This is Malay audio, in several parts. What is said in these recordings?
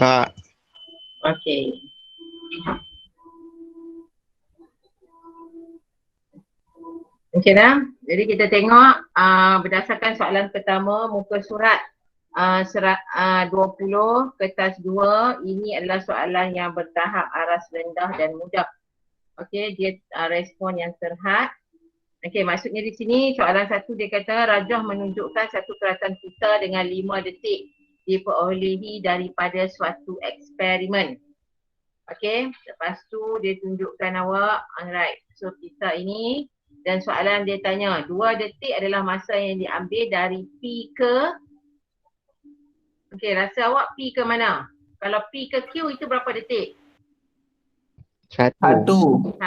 Kak. Okey. Okey dah. Jadi kita tengok berdasarkan soalan pertama muka surat 20 kertas 2, ini adalah soalan yang bertahap aras rendah dan mudah. Okey, dia respon yang terhad. Okey, maksudnya di sini soalan 1 dia kata rajah menunjukkan satu keratan pita dengan 5 detik diperolehi daripada suatu eksperimen. Okey, lepas tu dia tunjukkan awak, alright. So pita ini dan soalan dia tanya 2 detik adalah masa yang diambil dari P ke. Okey, rasa awak P ke mana? Kalau P ke Q itu berapa detik? 1. 1.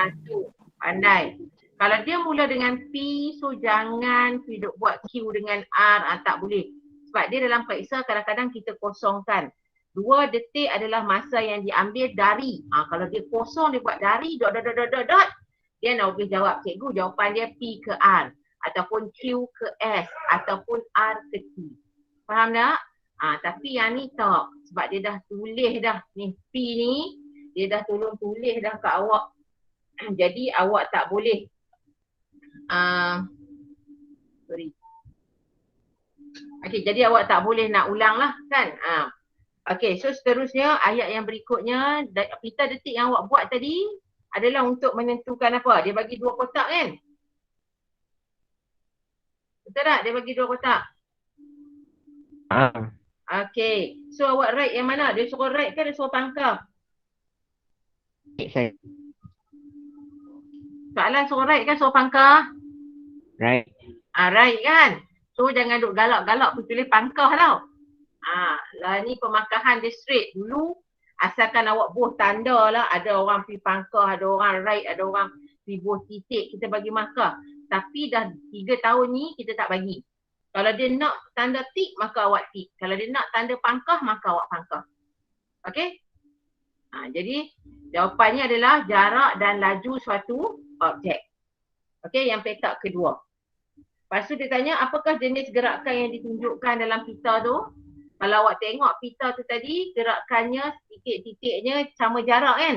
Pandai. Kalau dia mula dengan P, so jangan duduk buat Q dengan R, tak boleh. Sebab dia dalam periksa kadang-kadang kita kosongkan. 2 detik adalah masa yang diambil dari. Kalau dia kosong dia buat dari dot, dia nak boleh jawab, cikgu jawapan dia P ke R ataupun Q ke S ataupun R ke T. Faham tak? Tapi yang ni tak. Sebab dia dah tulis dah ni P ni, dia dah tolong tulis dah kat awak. Jadi awak tak boleh sorry. Okey, jadi awak tak boleh nak ulang lah kan. Okey, so seterusnya ayat yang berikutnya, pita detik yang awak buat tadi adalah untuk menentukan apa? Dia bagi 2 kotak kan? Betul tak? Dia bagi 2 kotak. Okey, so awak write yang mana? Dia suruh write ke dia suruh pangkal? Saya Soalan suruh write kan suruh pangkal? right. Right kan? So jangan duk galak-galak pergi tulis pangkah tau. Lah ni pemakahan dia straight. Dulu asalkan awak buh tanda lah, ada orang pergi pangkah, ada orang write, ada orang pergi buh titik, kita bagi markah. Tapi dah 3 tahun ni kita tak bagi. Kalau dia nak tanda tik, maka awak tik. Kalau dia nak tanda pangkah, maka awak pangkah. Okey? Jadi jawapannya adalah jarak dan laju suatu objek. Okey, yang petak kedua. Lepas tu dia tanya apakah jenis gerakan yang ditunjukkan dalam pita tu? Kalau awak tengok pita tu tadi, gerakannya titik-titiknya sama jarak kan?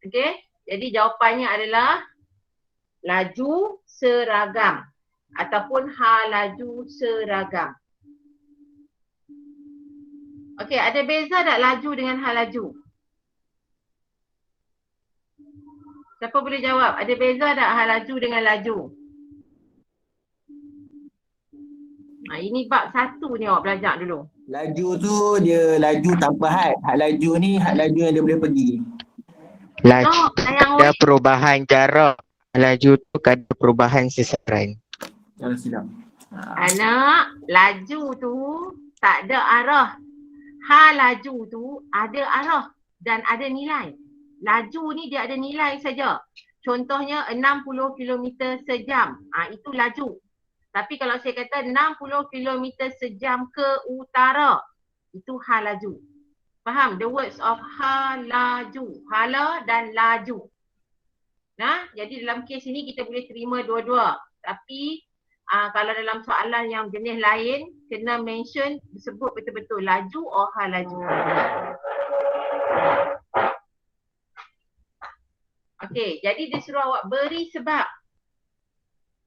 Okey, jadi jawapannya adalah laju seragam ataupun laju seragam. Okey, ada beza tak laju dengan laju? Siapa boleh jawab? Ada beza tak laju dengan laju? Ini bab 1 ni awak belajar dulu. Laju tu dia laju tanpa had. Had laju ni had laju yang dia boleh pergi. Laju sayang ada perubahan jarak. Laju tu ada perubahan sasaran. Jangan silap. Anak, laju tu tak ada arah. Laju tu ada arah dan ada nilai. Laju ni dia ada nilai saja. Contohnya 60 km sejam. Itu laju. Tapi kalau saya kata 60 km sejam ke utara, itu laju. Faham? The words of laju. Hala dan laju. Jadi dalam kes ini kita boleh terima dua-dua. Tapi kalau dalam soalan yang jenis lain, kena mention, sebut betul-betul laju laju. Okey, jadi dia suruh awak beri sebab.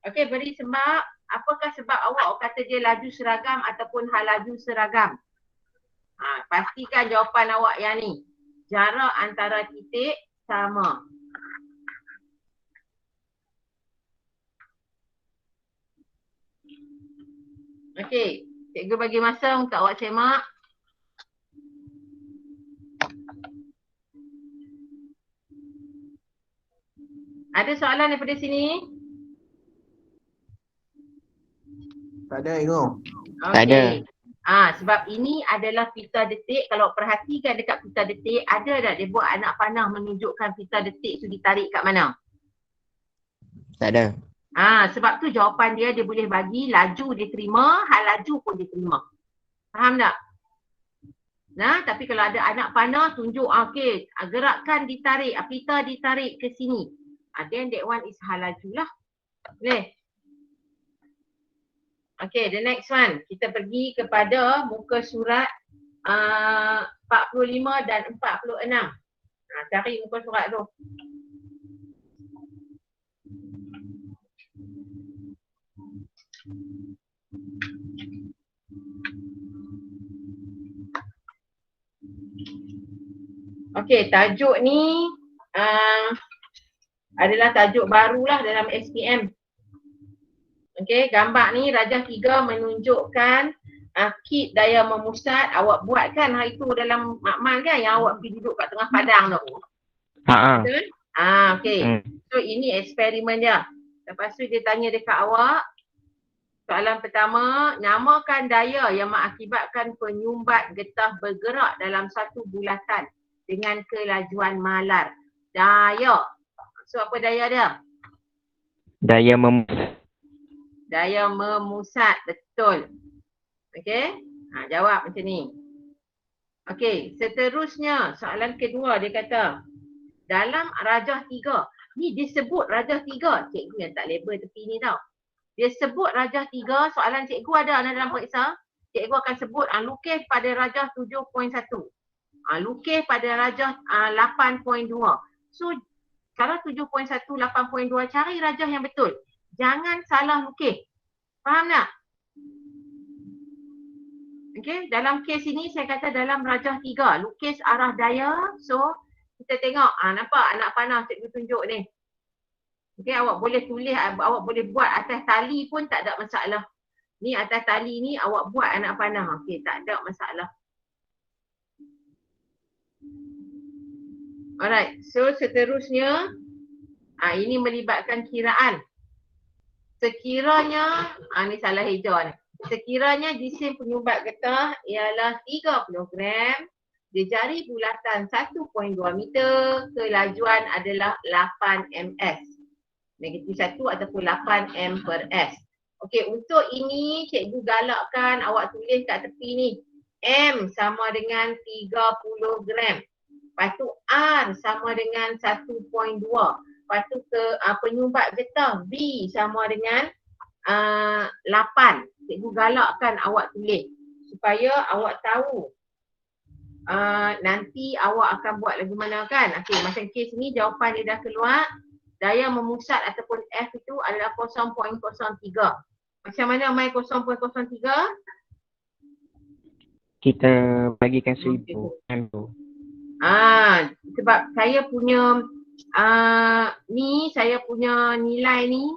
Okey, beri sebab. Apakah sebab awak kata dia laju seragam ataupun laju seragam? Pastikan jawapan awak yang ni. Jarak antara titik sama. Okey, cikgu bagi masa untuk awak semak. Ada soalan daripada sini? Tak ada, Ego. Tak ada. Sebab ini adalah pita detik. Kalau perhatikan dekat pita detik, ada tak dia buat anak panah menunjukkan pita detik tu ditarik kat mana? Tak ada. Sebab tu jawapan dia boleh bagi laju dia terima, laju pun dia terima. Faham tak? Tapi kalau ada anak panah tunjuk, okey, gerakan ditarik, pita ditarik ke sini. Then that one is laju lah. Boleh? Okay, the next one. Kita pergi kepada muka surat 45 dan 46. Cari muka surat tu. Okey, tajuk ni adalah tajuk barulah dalam SPM. Okey, gambar ni rajah 3 menunjukkan kit daya memusat awak buat kan hari tu dalam makmal kan yang awak pergi duduk kat tengah padang tu. Betul? Okey. So ini eksperimen dia. Lepas tu dia tanya dekat awak, soalan pertama, namakan daya yang mengakibatkan penyumbat getah bergerak dalam satu bulatan dengan kelajuan malar. Daya. So apa daya dia? Daya memusat. Daya memusat, betul. Okey? Jawab macam ni. Okey, seterusnya soalan kedua dia kata, dalam rajah 3, ni dia sebut rajah 3, cikgu yang tak label tepi ni tau. Dia sebut rajah 3, soalan cikgu ada dalam periksa, cikgu akan sebut lukis pada rajah 7.1. Lukis pada rajah 8.2. So, kalau 7.1, 8.2, cari rajah yang betul. Jangan salah lukis. Faham tak? Okey, dalam kes ini saya kata dalam rajah 3, lukis arah daya. So, kita tengok, nampak anak panah cikgu tunjuk ni. Okey, awak boleh tulis, awak boleh buat atas tali pun tak ada masalah. Ni atas tali ni awak buat anak panah. Okey, tak ada masalah. Alright, so seterusnya, ini melibatkan kiraan. Sekiranya, ni salah hijau ni. Sekiranya jisim penyumbat getah ialah 30 gram, dia jari bulatan 1.2 meter, kelajuan adalah 8 ms. Negatif 1 ataupun 8 m per s. Okey, untuk ini cikgu galakkan awak tulis kat tepi ni. M sama dengan 30 gram. Lepas tu R sama dengan 1.2. Lepas tu penyumbat getah B sama dengan 8. Cikgu galakkan awak tulis supaya awak tahu nanti awak akan buat lagu mana kan. Okey, macam kes ni jawapan dia dah keluar. Daya memusat ataupun F itu adalah 0.03. Macam mana main 0.03? Kita bagikan 1000. Sebab saya punya saya punya nilai ni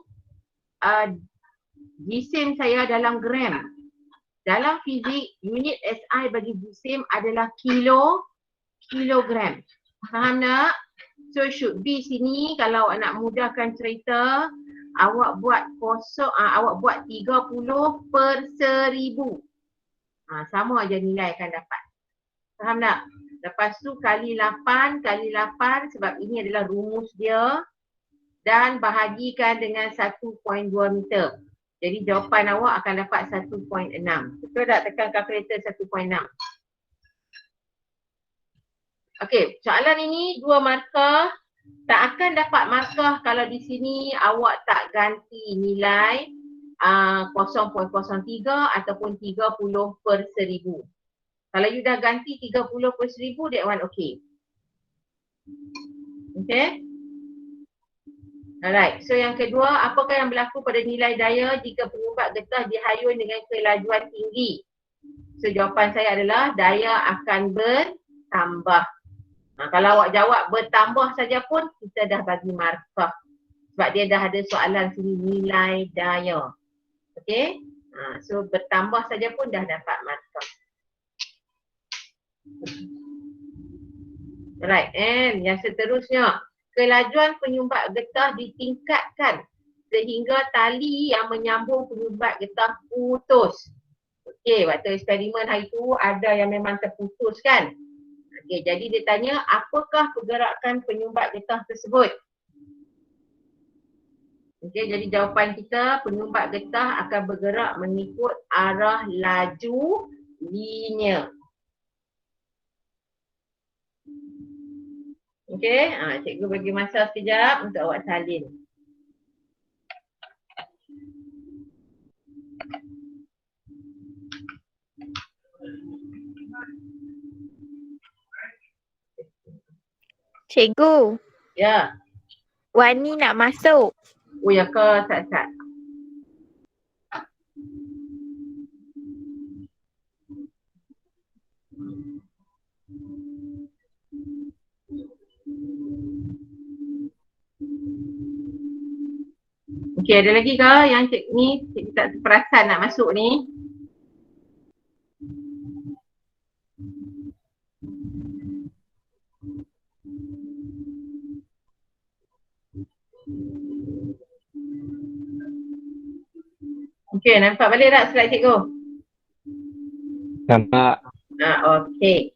jisim saya dalam gram. Dalam fizik, unit SI bagi jisim adalah kilogram. Faham tak? So should be sini kalau awak nak mudahkan cerita, awak buat 30 per 1000. Sama aja nilai akan dapat. Faham tak? Lepas tu kali 8 sebab ini adalah rumus dia dan bahagikan dengan 1.2 meter. Jadi jawapan awak akan dapat 1.6. Betul tak? Tekan kalkulator 1.6. Okey, soalan ini 2 markah. Tak akan dapat markah kalau di sini awak tak ganti nilai 0.03 ataupun 30 per 1000. Kalau you dah ganti 30 per 1000, that one okay. Okay? Alright, so yang kedua, apakah yang berlaku pada nilai daya jika penyumbat getah dihayun dengan kelajuan tinggi? So jawapan saya adalah daya akan bertambah. Kalau awak jawab bertambah saja pun, kita dah bagi markah. Sebab dia dah ada soalan sini nilai daya. Okay? So bertambah saja pun dah dapat markah. Alright, and yang seterusnya, kelajuan penyumbat getah ditingkatkan sehingga tali yang menyambung penyumbat getah putus. Okey, waktu eksperimen hari tu ada yang memang terputus kan? Okey, jadi dia tanya apakah pergerakan penyumbat getah tersebut? Okey, jadi jawapan kita penyumbat getah akan bergerak mengikut arah laju linear. Okey, cikgu bagi masa sekejap untuk awak salin. Cikgu, Ya. Wani nak masuk. Oh ya ke, Sat-Sat? Okey, ada lagi ke yang cikgu tak perasan nak masuk ni? Okey, nampak balik tak slide cikgu? Nampak. Okey.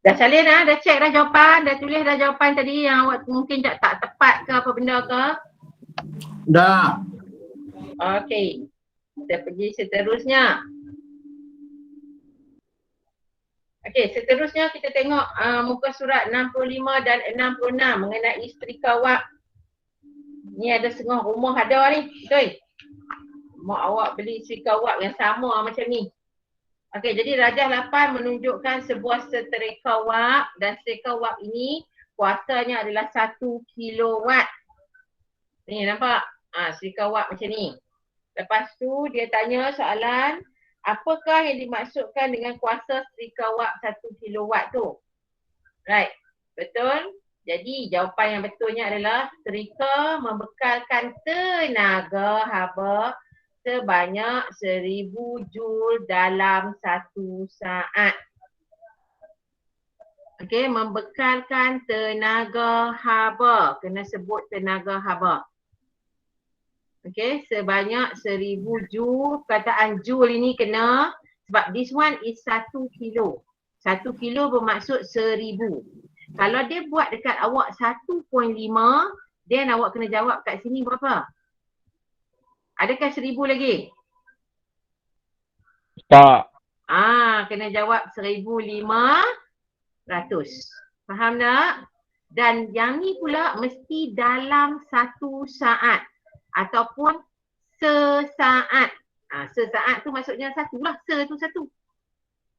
Dah salin dah check dah jawapan, dah tulis dah jawapan tadi yang awak mungkin tak tepat ke apa benda ke? Dah. Okey. Kita pergi seterusnya. Okey, seterusnya kita tengok muka surat 65 dan 66 mengenai setrika wak. Ni ada setengah rumah ada ni, betul? Mak awak beli setrika wak yang sama macam ni. Okey, jadi rajah 8 menunjukkan sebuah setrika wak dan setrika wak ini kuasanya adalah 1 kilowatt. Ni nampak? Setrika wak macam ni. Lepas tu dia tanya soalan, apakah yang dimaksudkan dengan kuasa setrika wak 1 kilowatt tu? Right, betul? Jadi jawapan yang betulnya adalah setrika membekalkan tenaga haba sebanyak 1000 joule dalam 1 saat. Okey, membekalkan tenaga haba. Kena sebut tenaga haba. Okey, sebanyak 1000 joule. Perkataan joule ini kena sebab this one is 1 kilo. 1 kilo bermaksud 1000. Kalau dia buat dekat awak 1.5, then awak kena jawab kat sini berapa? Adakah 1000 lagi? Tak. Kena jawab 1500. Faham tak? Dan yang ni pula mesti dalam 1 saat ataupun sesaat. Sesaat tu maksudnya satu lah. Se tu satu.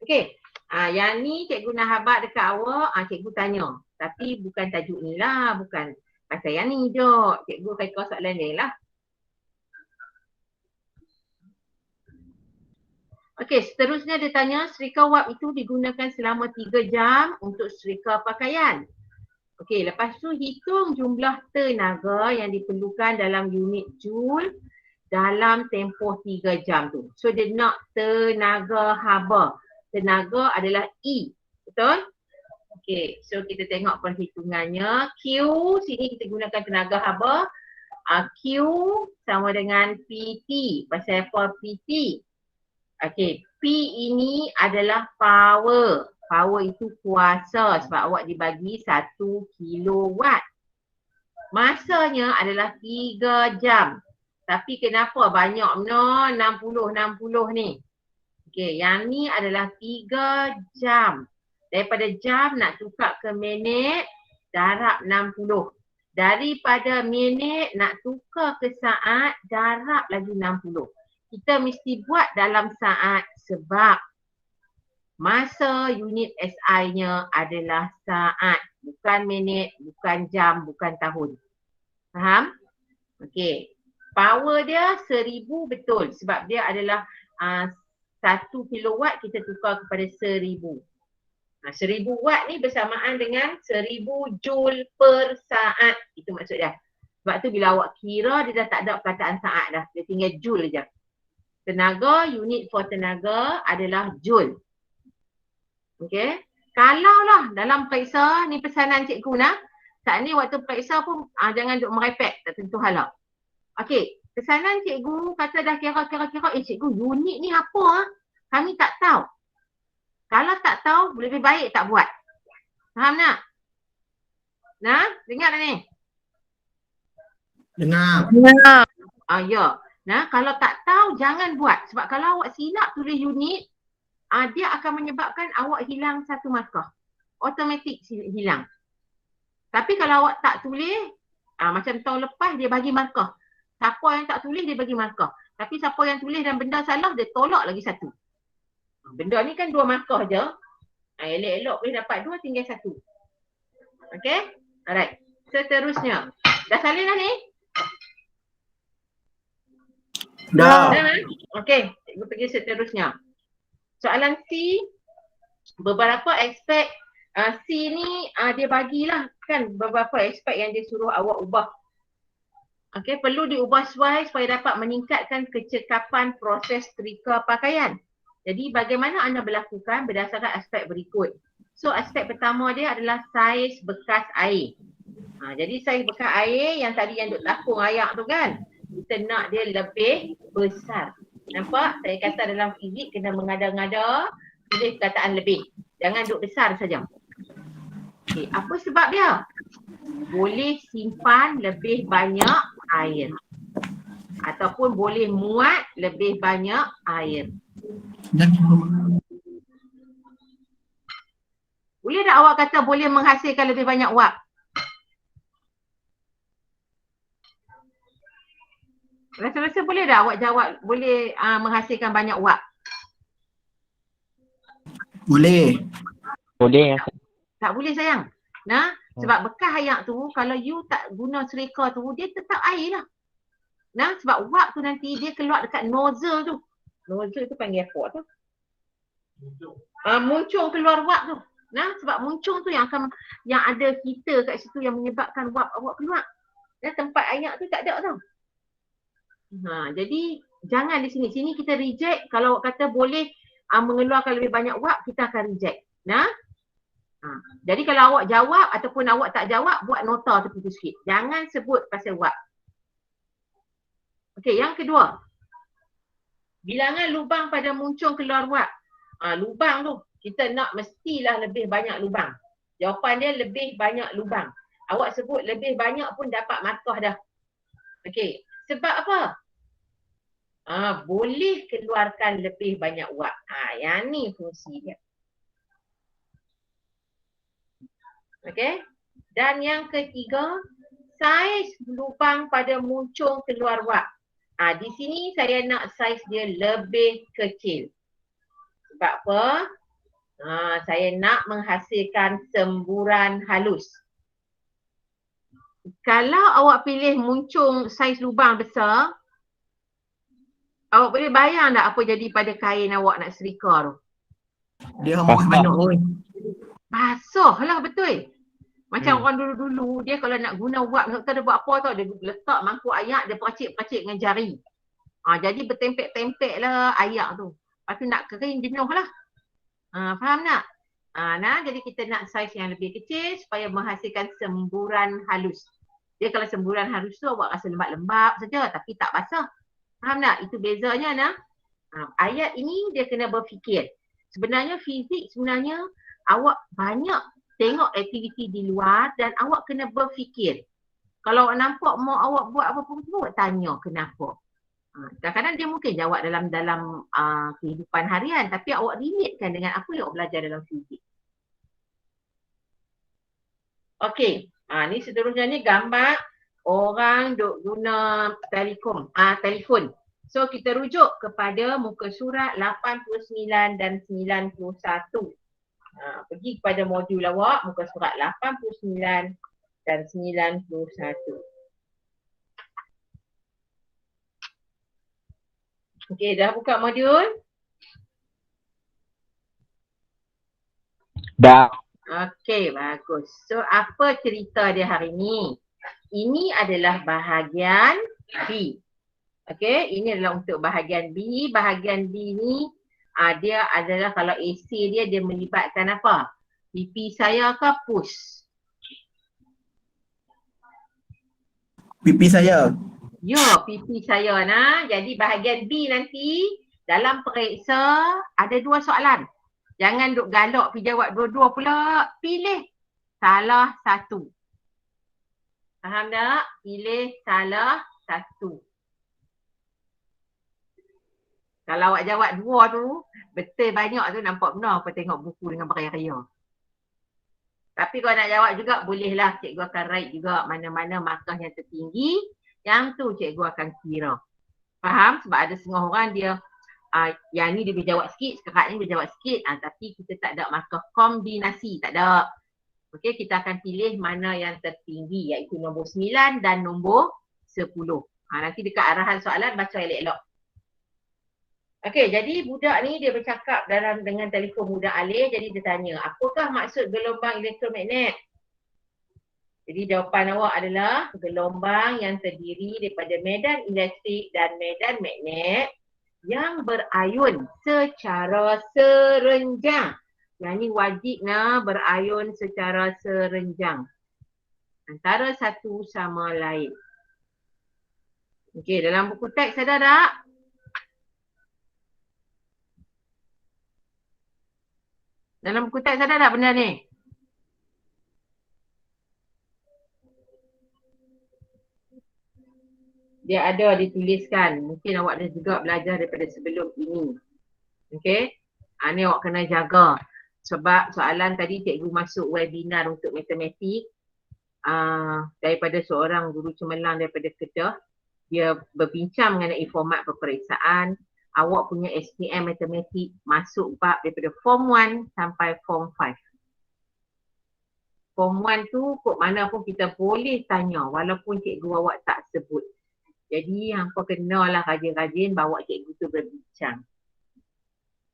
Okey. Yang ni cikgu nak habat dekat awak, cikgu tanya. Tapi bukan tajuk ni lah. Bukan pasal yang ni je. Cikgu akan kau soalan lain lah. Okey, seterusnya dia tanya setrika wap itu digunakan selama 3 jam untuk setrika pakaian. Okey, lepas tu hitung jumlah tenaga yang diperlukan dalam unit joule dalam tempoh 3 jam tu. So dia nak tenaga haba. Tenaga adalah E. Betul? Okey, so kita tengok perhitungannya. Q, sini kita gunakan tenaga haba. Q sama dengan PT. Pasal apa PT? Okey, P ini adalah power. Power itu kuasa sebab awak dibagi 1 kilowatt. Masanya adalah 3 jam. Tapi kenapa banyak no 60 ni? Okey, yang ni adalah 3 jam. Daripada jam nak tukar ke minit, darab 60. Daripada minit nak tukar ke saat, darab lagi 60. Kita mesti buat dalam saat sebab masa unit SI-nya adalah saat. Bukan minit, bukan jam, bukan tahun. Faham? Okey. Power dia 1000 betul sebab dia adalah 1 kilowatt kita tukar kepada 1000. 1000 watt ni bersamaan dengan 1000 joule per saat. Itu maksud dia. Sebab tu bila awak kira dia dah tak ada perkataan saat dah. Dia tinggal joule je. Tenaga, unit for tenaga adalah joule. Okey. Kalau lah dalam periksa, ni pesanan cikgu nak. Saat ni waktu periksa pun jangan duk merepek, tak tentu halak. Okey. Pesanan cikgu kata dah kira-kira, cikgu unit ni apa? Kami tak tahu. Kalau tak tahu, lebih baik tak buat. Faham tak? Nah, dengar tak ni? Dengar. Ya. Nah, kalau tak tahu jangan buat. Sebab kalau awak silap tulis unit, dia akan menyebabkan awak hilang satu markah. Automatik hilang. Tapi kalau awak tak tulis, macam tahun lepas dia bagi markah. Siapa yang tak tulis dia bagi markah. Tapi siapa yang tulis dan benda salah dia tolak lagi satu. Benda ni kan 2 markah je. Elok-elok boleh dapat 2 tinggal 1. Okey? Alright. Seterusnya. Dah salin dah ni? Dah. Dah kan? Okey. Cikgu pergi seterusnya. Soalan C. Beberapa aspek C ni dia bagilah kan beberapa aspek yang dia suruh awak ubah. Okey, perlu diubah sesuai supaya dapat meningkatkan kecekapan proses setrika pakaian. Jadi bagaimana anda berlakukan berdasarkan aspek berikut. So aspek pertama dia adalah saiz bekas air. Jadi saiz bekas air yang tadi yang duk takung ayak tu kan, kita nak dia lebih besar. Nampak? Saya kata dalam fizik kena mengada-ngada pilih perkataan lebih. Jangan duk besar saja. Okay, apa sebab dia? Boleh simpan lebih banyak air. Ataupun boleh muat lebih banyak air. Boleh tak awak kata boleh menghasilkan lebih banyak wap? Rasa-rasa boleh tak awak jawab boleh menghasilkan banyak wap? Boleh. Boleh. Tak boleh sayang. Nah, sebab bekas ayak tu kalau you tak guna serika tu dia tetap air lah. Nah, sebab wap tu nanti dia keluar dekat nozzle tu. Nozzle tu panggil apa tu? Muncung keluar wap tu. Nah, sebab muncung tu yang ada heater kat situ yang menyebabkan wap awak keluar. Dan tempat ayak tu tak ada tau. Jadi jangan di sini. Sini kita reject. Kalau awak kata boleh mengeluarkan lebih banyak wap, kita akan reject. Nah. Jadi kalau awak jawab ataupun awak tak jawab, buat nota tepi tu sikit. Jangan sebut pasal wap. Okey, yang kedua. Bilangan lubang pada muncung keluar wap. Lubang tu, kita nak mestilah lebih banyak lubang. Jawapan dia lebih banyak lubang. Awak sebut lebih banyak pun dapat markah dah. Okey, sebab apa? Boleh keluarkan lebih banyak wap. Yang ni fungsi dia. Okey. Dan yang ketiga, saiz lubang pada muncung keluar wap. Di sini saya nak saiz dia lebih kecil. Sebab apa? Saya nak menghasilkan semburan halus. Kalau awak pilih muncung saiz lubang besar, awak boleh bayang tak apa jadi pada kain awak nak serika tu? Dia hembus banyak pun. Basuh lah betul. Macam orang dulu-dulu, dia kalau nak guna wap, tak ada buat apa tau. Dia letak mangkuk ayak, dia peracik-peracik dengan jari. Jadi bertempek-tempek lah ayak tu. Lepas tu nak kering jenuh lah. Faham tak? Jadi kita nak saiz yang lebih kecil supaya menghasilkan semburan halus. Dia kalau semburan halus tu awak rasa lembab-lembab saja tapi tak basah. Faham tak? Itu bezanya nah. Ayat ini dia kena berfikir. Sebenarnya fizik awak banyak tengok aktiviti di luar dan awak kena berfikir. Kalau awak nampak mau awak buat apa-apa semua, awak tanya kenapa. Kadang-kadang dia mungkin jawab dalam kehidupan harian tapi awak relatekan dengan apa yang awak belajar dalam fizik. Okey, ni seterusnya ni gambar orang duk guna telefon. So kita rujuk kepada muka surat 89 dan 91. Pergi kepada modul awak, muka surat 89 dan 91. Okey, dah buka modul? Dah. Okey, bagus. So, apa cerita dia hari ni? Ini adalah bahagian B. Okey, ini adalah untuk bahagian B. Bahagian B ni dia adalah kalau esei dia melibatkan apa? Pipi saya ke pus? Pipi saya. Pipi saya nah. Jadi bahagian B nanti dalam periksa ada 2 soalan. Jangan duk galak pergi jawab dua-dua pula. Pilih salah satu. Faham tak? Pilih salah satu. Kalau awak jawab 2 tu, betul banyak tu nampak benar apa tengok buku dengan beraya-raya. Tapi kalau nak jawab juga bolehlah cikgu akan write juga mana-mana markah yang tertinggi. Yang tu cikgu akan kira. Faham? Sebab ada setengah orang dia yang ni dia boleh jawab sikit, sekarang ni boleh jawab sikit tapi kita tak ada markah kombinasi, tak ada. Okey, kita akan pilih mana yang tertinggi iaitu nombor 9 dan nombor 10. Nanti dekat arahan soalan baca elok-elok. Okey, jadi budak ni dia bercakap dengan telefon mudah alih, jadi dia tanya, apakah maksud gelombang elektromagnet? Jadi jawapan awak adalah gelombang yang terdiri daripada medan elektrik dan medan magnet yang berayun secara serenjang. Yang ni wajib berayun secara serenjang antara satu sama lain. Okey, dalam buku teks ada tak? Dalam buku teks ada tak benda ni? Dia ada dituliskan. Mungkin awak dah juga belajar daripada sebelum ini. Okey? Ni awak kena jaga. Sebab soalan tadi cikgu masuk webinar untuk matematik daripada seorang guru cemerlang daripada Kedah. Dia berbincang mengenai format peperiksaan. Awak punya SPM matematik masuk bab daripada form 1 sampai form 5. Form 1 tu kod mana pun kita boleh tanya walaupun cikgu awak tak sebut. Jadi hampa kenalah rajin-rajin bawa cikgu tu berbincang.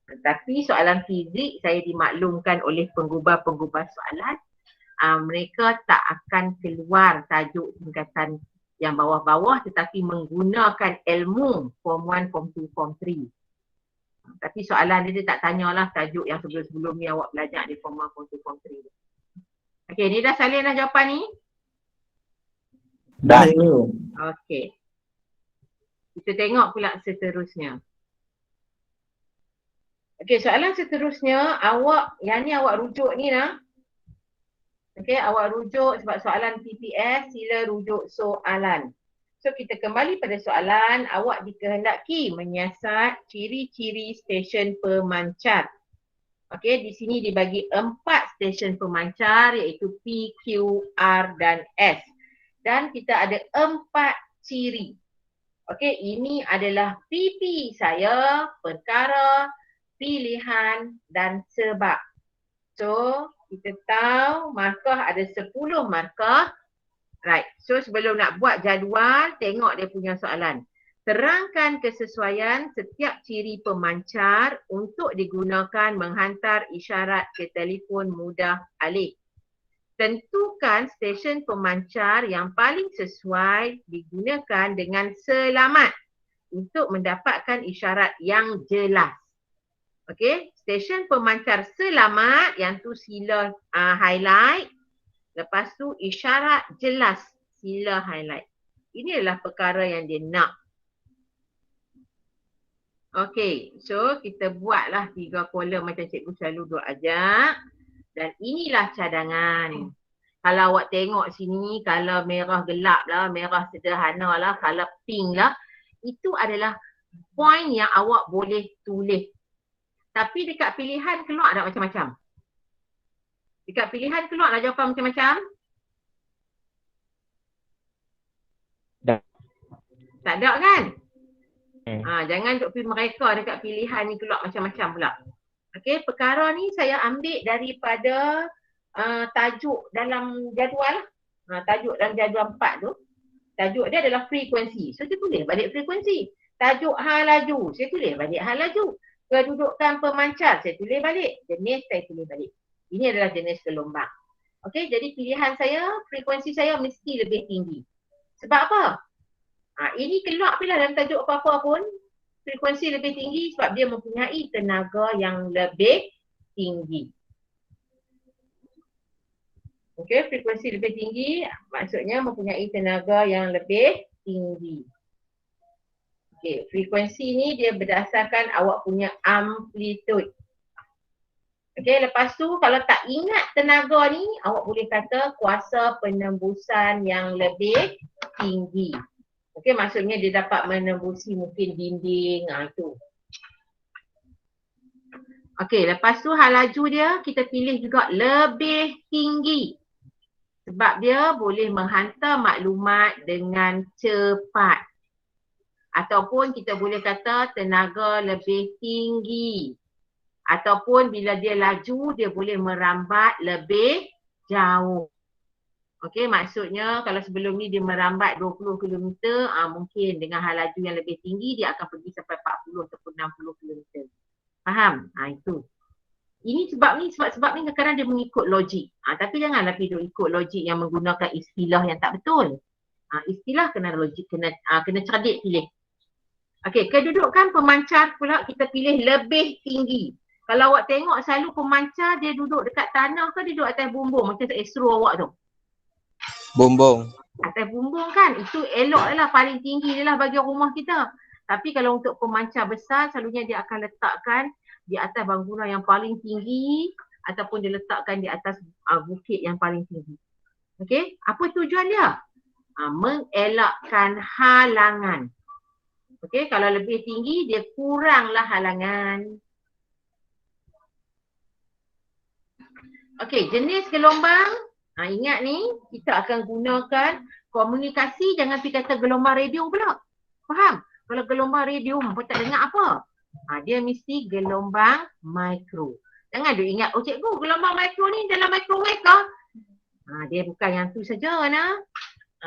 Tapi soalan fizik saya dimaklumkan oleh penggubah-penggubah soalan, mereka tak akan keluar tajuk tingkatan yang bawah-bawah tetapi menggunakan ilmu form 1, form 2, form 3. Tapi soalan dia tak tanyalah tajuk yang sebelum-sebelum ni awak belajar di form 1, form 2, form 3. Okey, ni dah salin dah jawapan ni? Dah cikgu. Okey. Kita tengok pula seterusnya. Okey, soalan seterusnya yang ni awak rujuk ni lah. Okey, awak rujuk sebab soalan PPS, sila rujuk soalan. So kita kembali pada soalan, awak dikehendaki menyiasat ciri-ciri stesen pemancar. Okey, di sini dibagi 4 stesen pemancar iaitu P, Q, R dan S. Dan kita ada 4 ciri. Okey, ini adalah PP saya, perkara, pilihan dan sebab. So, kita tahu markah ada 10 markah. Right, so sebelum nak buat jadual, tengok dia punya soalan. Terangkan kesesuaian setiap ciri pemancar untuk digunakan menghantar isyarat ke telefon mudah alih. Tentukan stesen pemancar yang paling sesuai digunakan dengan selamat untuk mendapatkan isyarat yang jelas. Okey, stesen pemancar selamat yang tu sila highlight. Lepas tu isyarat jelas sila highlight. Ini adalah perkara yang dia nak. Okey, so kita buatlah 3 kolom macam cikgu selalu duk ajak. Dan inilah cadangan. Kalau awak tengok sini, color merah gelap lah, merah sederhana lah, color pink lah. Itu adalah point yang awak boleh tulis. Tapi dekat pilihan keluar tak macam-macam? Dekat pilihan keluar lah jawapan macam-macam? Tak. Tak ada kan? Jangan duk pergi mereka dekat pilihan ni keluar macam-macam pula. Okey, perkara ni saya ambil daripada tajuk dalam jadual. Tajuk dalam jadual 4 tu. Tajuk dia adalah frekuensi. So, saya tulis balik frekuensi. Tajuk hal laju. Saya tulis balik hal laju. Kedudukan pemancar. Saya tulis balik. Jenis saya tulis balik. Ini adalah jenis gelombang. Okey, jadi pilihan saya, frekuensi saya mesti lebih tinggi. Sebab apa? Ini keluar bila dalam tajuk apa-apa pun. Frekuensi lebih tinggi sebab dia mempunyai tenaga yang lebih tinggi. Okey, frekuensi lebih tinggi maksudnya mempunyai tenaga yang lebih tinggi. Okey, frekuensi ni dia berdasarkan awak punya amplitude. Okey, lepas tu kalau tak ingat tenaga ni, awak boleh kata kuasa penembusan yang lebih tinggi. Okey, maksudnya dia dapat menembusi mungkin dinding, itu. Okey, lepas tu hal laju dia kita pilih juga lebih tinggi. Sebab dia boleh menghantar maklumat dengan cepat. Ataupun kita boleh kata tenaga lebih tinggi. Ataupun bila dia laju, dia boleh merambat lebih jauh. Okey, maksudnya kalau sebelum ni dia merambat 20 km, mungkin dengan hal laju yang lebih tinggi dia akan pergi sampai 40 ataupun 60 km. Faham? Itu. Ini sebab ni kadang-kadang dia mengikut logik. Tapi janganlah duk ikut logik yang menggunakan istilah yang tak betul. Istilah kena logik, kena cerdik pilih. Okey, kedudukan pemancar pula kita pilih lebih tinggi. Kalau awak tengok selalu pemancar dia duduk dekat tanah ke dia duduk atas bumbung macam Astro awak tu. Bumbung. Atas bumbung kan, itu elok lah, paling tinggi dia lah bagi rumah kita. Tapi kalau untuk pemancar besar, selalunya dia akan letakkan di atas bangunan yang paling tinggi ataupun dia letakkan di atas bukit yang paling tinggi. Okey, apa tujuan dia? Mengelakkan halangan. Okey, kalau lebih tinggi dia kuranglah halangan. Okey, jenis gelombang. Ingat ni, kita akan gunakan komunikasi, jangan pergi kata gelombang radio pula. Faham? Kalau gelombang radio pun tak dengar apa. Dia mesti gelombang mikro. Jangan duk ingat, cikgu gelombang mikro ni dalam microwave kah? Dia bukan yang tu saja, Ana.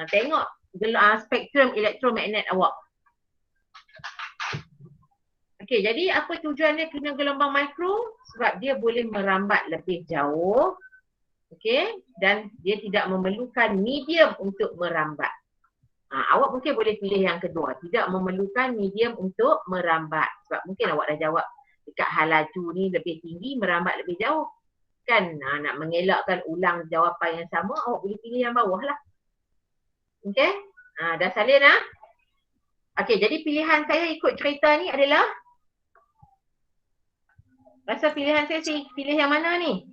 Tengok spektrum elektromagnet awak. Okey, jadi apa tujuan dia guna gelombang mikro? Sebab dia boleh merambat lebih jauh. Okey, dan dia tidak memerlukan medium untuk merambat. Awak mungkin boleh pilih yang kedua, tidak memerlukan medium untuk merambat. Sebab mungkin awak dah jawab dekat hal laju ni lebih tinggi, merambat lebih jauh. Kan nak mengelakkan ulang jawapan yang sama, awak boleh pilih yang bawah lah. Okey, dah salin Okey, jadi pilihan saya ikut cerita ni adalah, rasa pilihan saya pilih yang mana ni?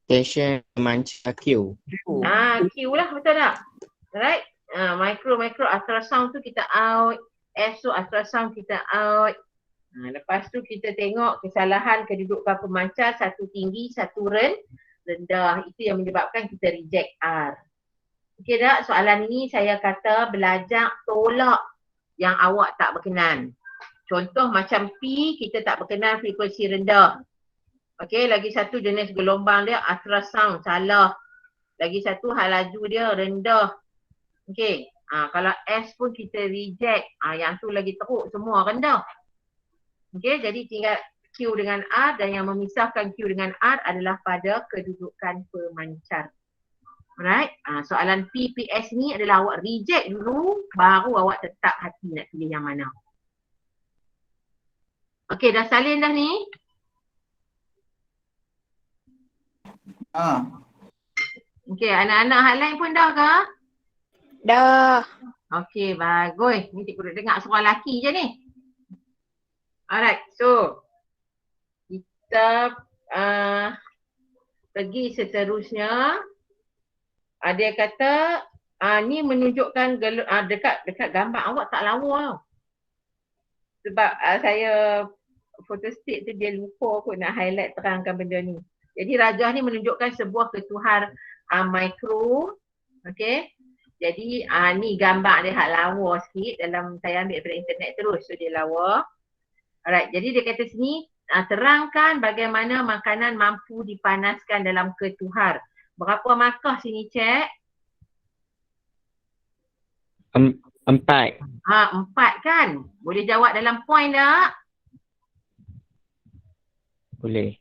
Stesen pemancar Q. Q lah, betul tak? Alright. Micro ultrasound tu kita out. SO ultrasound kita out. Lepas tu kita tengok kesalahan kedudukan pemancar, satu tinggi, satu rendah. Itu yang menyebabkan kita reject R. Okey tak? Soalan ini saya kata belajar tolak yang awak tak berkenan. Contoh macam P, kita tak berkenan frekuensi rendah. Okey, lagi satu jenis gelombang dia ultrasound, salah. Lagi satu hal laju dia rendah. Okey, kalau S pun kita reject. Yang tu lagi teruk, semua rendah. Okey, jadi tinggal Q dengan R, dan yang memisahkan Q dengan R adalah pada kedudukan pemancar. Alright, soalan PPS ni adalah awak reject dulu, baru awak tetap hati nak pilih yang mana. Okey, dah salin dah ni? Okey, anak-anak hal lain pun dah ke? Dah. Okey, bagus. Ni cikgu dah dengar suara lelaki je ni. Alright, so kita pergi seterusnya. Dia kata ni menunjukkan dekat gambar awak tak lawa tau. Sebab saya photostat tu dia lupa kot nak highlight terangkan benda ni. Jadi rajah ni menunjukkan sebuah ketuhar mikro. Okey. Jadi ni gambar dia hak lawa sikit dalam, saya ambil daripada internet terus, so dia lawa. Alright, jadi dia kata sini terangkan bagaimana makanan mampu dipanaskan dalam ketuhar. Berapa markah sini, cek? 4. 4 kan? Boleh jawab dalam point tak? Boleh.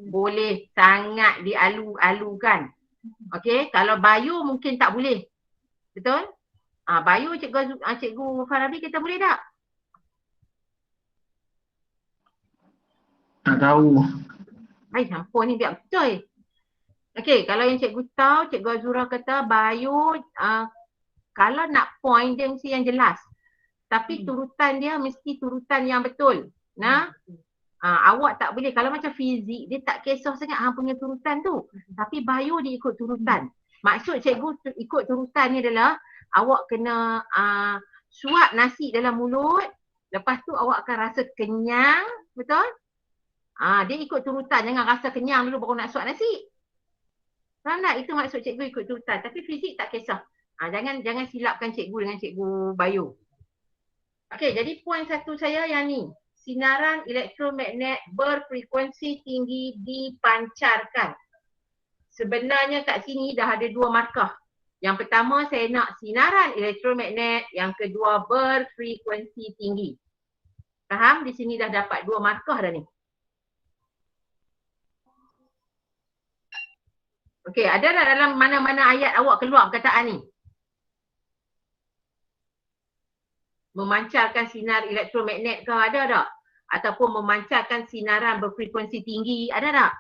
Boleh, sangat dialu-alukan. Okey, kalau bio mungkin tak boleh. Betul? Bio cikgu Farabi kita boleh tak? Tak tahu. Ampun ni biar betul. Okey, kalau yang cikgu tahu, cikgu Azura kata bio kalau nak point dia mesti yang jelas. Tapi turutan dia mesti turutan yang betul. Nah, awak tak boleh. Kalau macam fizik, dia tak kisah sangat hang punya turutan tu. Tapi bio dia ikut turutan. Maksud cikgu ikut turutan ni adalah awak kena suap nasi dalam mulut. Lepas tu awak akan rasa kenyang. Betul? Dia ikut turutan. Jangan rasa kenyang dulu baru nak suap nasi. Faham tak? Itu maksud cikgu ikut turutan. Tapi fizik tak kisah. Jangan silapkan cikgu dengan cikgu bio. Okey, jadi poin satu saya yang ni. Sinaran elektromagnet berfrekuensi tinggi dipancarkan. sebenarnya kat sini dah ada 2 markah. Yang pertama saya nak sinaran elektromagnet, yang kedua berfrekuensi tinggi. Faham? Di sini dah dapat 2 markah dah ni. Okey, ada tak dalam mana-mana ayat awak keluar perkataan ni? Memancarkan sinar elektromagnet ke, ada tak? Ataupun memancarkan sinaran berfrekuensi tinggi, ada tak?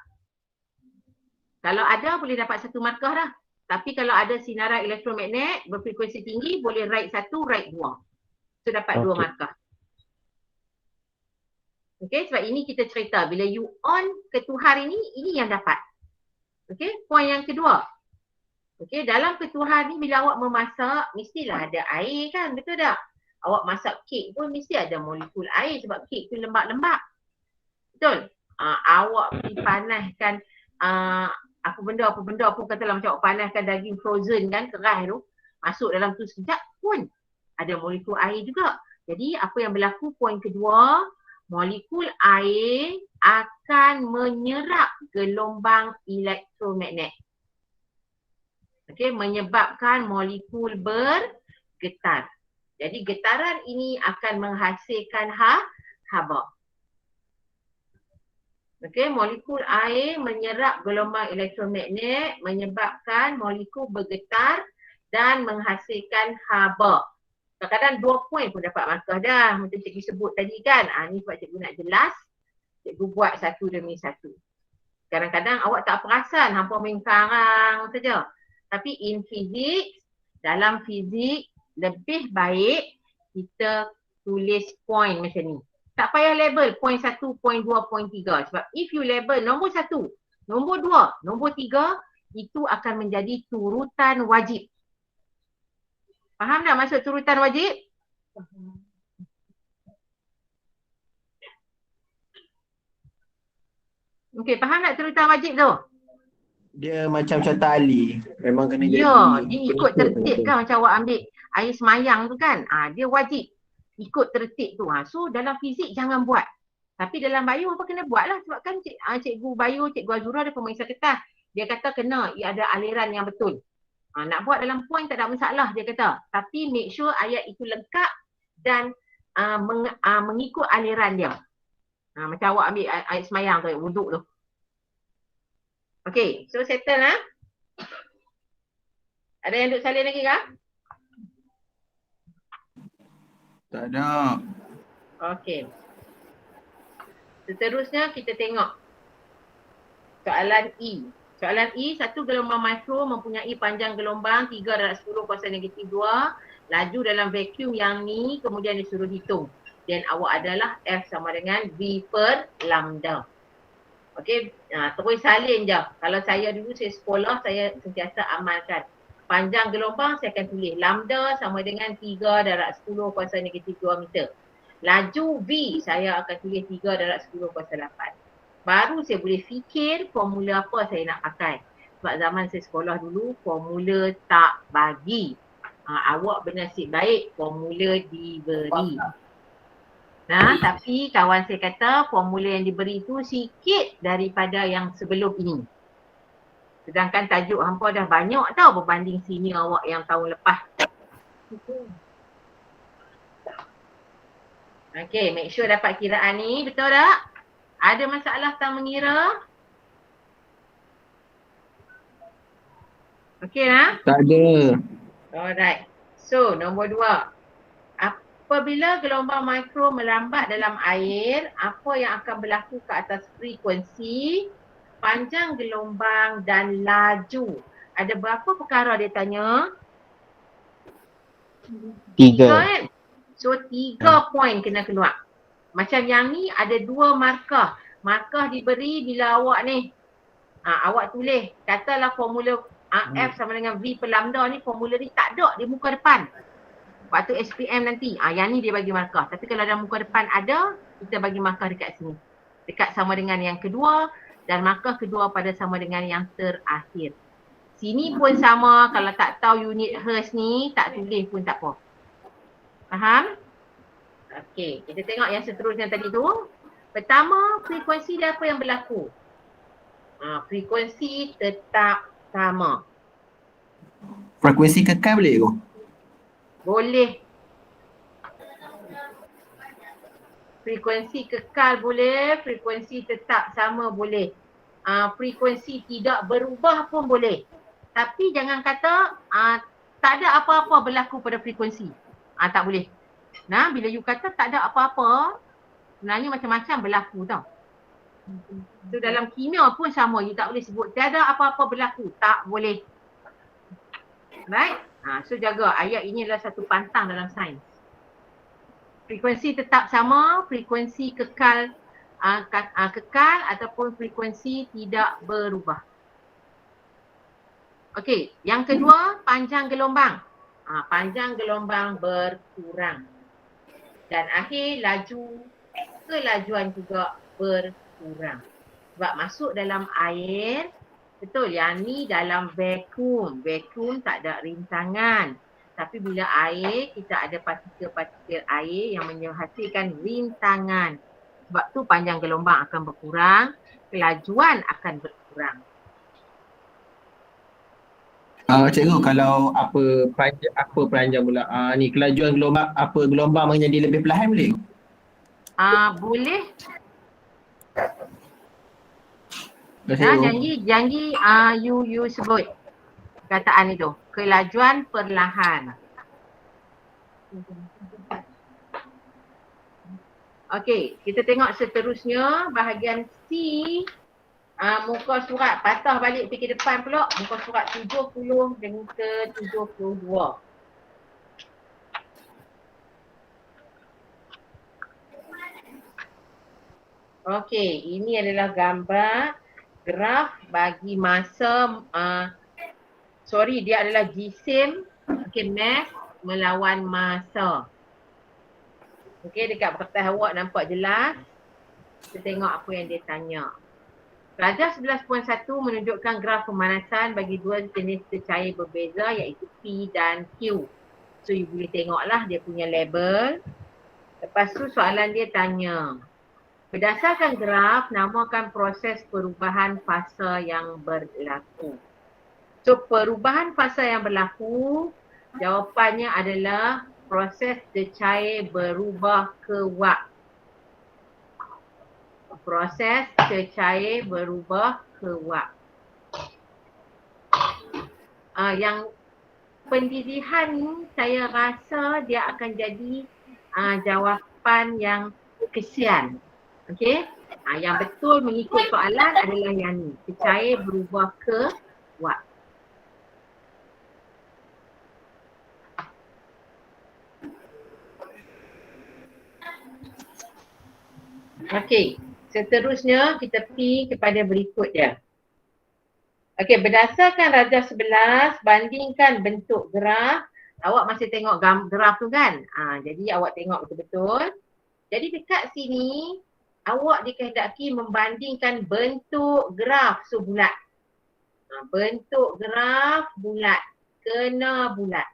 Kalau ada boleh dapat 1 markah dah. Tapi kalau ada sinaran elektromagnet berfrekuensi tinggi, boleh write 1, write 2. So dapat 2 markah. Okey, sebab ini kita cerita bila you on ketuhar ini yang dapat. Okey, poin yang kedua. Okey, dalam ketuhar ni bila awak memasak, mestilah ada air kan, betul tak? Awak masak kek pun mesti ada molekul air sebab kek tu lembab-lembab. Betul? Awak pergi panaskan apa benda pun katalah macam awak panaskan daging frozen kan, keras tu, masuk dalam tu sekejap pun ada molekul air juga. Jadi apa yang berlaku poin kedua, molekul air akan menyerap gelombang elektromagnet. Okey, menyebabkan molekul bergetar. Jadi getaran ini akan menghasilkan haba. Okey, molekul air menyerap gelombang elektromagnet, menyebabkan molekul bergetar dan menghasilkan haba. Kadang-kadang 2 poin pun dapat markah dah. Macam cikgu sebut tadi kan. Ni sebab cikgu nak jelas. Cikgu buat satu demi satu. Kadang-kadang awak tak perasan hampa main karang saja. Tapi in fizik, dalam fizik, lebih baik kita tulis poin macam ni. Tak payah label poin 1, poin 2, poin 3. Sebab if you label nombor 1, nombor 2, nombor 3, itu akan menjadi turutan wajib. Faham tak maksud turutan wajib? Okey, faham tak turutan wajib tu? Dia macam tali. Memang kena jadi. Ya, dia ikut tertib kan macam awak ambil air semayang tu kan. Dia wajib ikut tertib tu. So dalam fizik jangan buat. Tapi dalam bio apa kena buat lah. Sebab kan cikgu bio, cikgu Azura ada pemeriksa kertas. Dia kata kena ada aliran yang betul. Nak buat dalam poin tak ada masalah dia kata. Tapi make sure ayat itu lengkap dan mengikut aliran dia. Macam awak ambil air semayang tu, wuduk tu. Okay, so settle lah. Ada yang duk salin lagi kah? Tak ada. Okay. Seterusnya kita tengok soalan E. Soalan E, satu gelombang mikro mempunyai panjang gelombang 3/10 kuasa negatif 2. Laju dalam vacuum yang ni kemudian disuruh hitung. Dan awak adalah F sama dengan V per lambda. Okey, terus salin je. Kalau saya dulu saya sekolah, saya sentiasa amalkan. Panjang gelombang saya akan tulis lambda sama dengan 3/10 kuasa negatif 2 meter. Laju V saya akan tulis 3/10 kuasa 8. Baru saya boleh fikir formula apa saya nak pakai. Sebab zaman saya sekolah dulu, formula tak bagi. Awak bernasib baik, formula diberi. Tapi kawan saya kata formula yang diberi tu sikit daripada yang sebelum ini. Sedangkan tajuk hampa dah banyak tau berbanding senior awak yang tahun lepas. Okay, make sure dapat kiraan ni, betul tak? Ada masalah tentang mengira? Okay lah? Tak ada. Alright. So, nombor 2. Apabila gelombang mikro melambat dalam air, apa yang akan berlaku ke atas frekuensi, panjang gelombang dan laju? Ada berapa perkara dia tanya? 3. Kan? So 3 poin kena keluar. Macam yang ni ada 2 markah. Markah diberi bila awak ni. Awak tulis. Katalah formula F sama dengan V per lambda ni, formula ni tak ada di muka depan. Waktu SPM nanti, yang ni dia bagi markah. Tapi kalau dalam muka depan ada, kita bagi markah dekat sini. Dekat sama dengan yang kedua dan markah kedua pada sama dengan yang terakhir. Sini pun sama, kalau tak tahu unit Hertz ni, tak tulis pun tak apa. Faham? Okey, kita tengok yang seterusnya tadi tu. Pertama, frekuensi dia apa yang berlaku? Frekuensi tetap sama. Frekuensi kekal boleh ke? Boleh. Frekuensi kekal boleh, frekuensi tetap sama boleh. Frekuensi tidak berubah pun boleh. Tapi jangan kata tak ada apa-apa berlaku pada frekuensi. Tak boleh. Nah, bila you kata tak ada apa-apa, sebenarnya macam-macam berlaku tau. So dalam kimia pun sama, you tak boleh sebut tiada apa-apa berlaku. Tak boleh. Right? So jaga, ayat ini adalah satu pantang dalam sains. Frekuensi tetap sama, frekuensi kekal kekal ataupun frekuensi tidak berubah. Okey, yang kedua, panjang gelombang. Panjang gelombang berkurang. Dan akhir laju kelajuan juga berkurang. Sebab masuk dalam air, betul, yang ni dalam vacuum. Vacuum tak ada rintangan. Tapi bila air, kita ada partikel-partikel air yang menghasilkan rintangan. Sebab tu panjang gelombang akan berkurang, kelajuan akan berkurang. Cikgu, kalau apa panjang pula? Ni kelajuan gelombang menjadi lebih perlahan boleh ke? Boleh. Cikgu. Janji you sebut kataan itu. Kelajuan perlahan. Okey, kita tengok seterusnya bahagian C. Muka surat patah balik pergi depan pula. Muka surat 70 dan ke 72. Okey, ini adalah gambar graf bagi masa dia adalah jisim, mass melawan masa. Okey, dekat kertas awak nampak jelas. Kita tengok apa yang dia tanya. Rajah 11.1 menunjukkan graf pemanasan bagi dua jenis cecair berbeza iaitu P dan Q. So you boleh tengoklah dia punya label. Lepas tu soalan dia tanya, berdasarkan graf, namakan proses perubahan fasa yang berlaku. So perubahan fasa yang berlaku, jawapannya adalah proses cecair berubah ke wap. Proses cecair berubah ke wap. Yang pendirihan ni saya rasa dia akan jadi jawapan yang kesian. Okey? Yang betul mengikut soalan adalah yang ni. Cecair berubah ke wap. Okey, seterusnya kita pergi kepada berikutnya. Okey, berdasarkan rajah 11, bandingkan bentuk graf. Awak masih tengok graf tu kan? Jadi awak tengok betul-betul. Jadi dekat sini, awak dikehendaki membandingkan bentuk graf bulat. Bentuk graf bulat, kena bulat.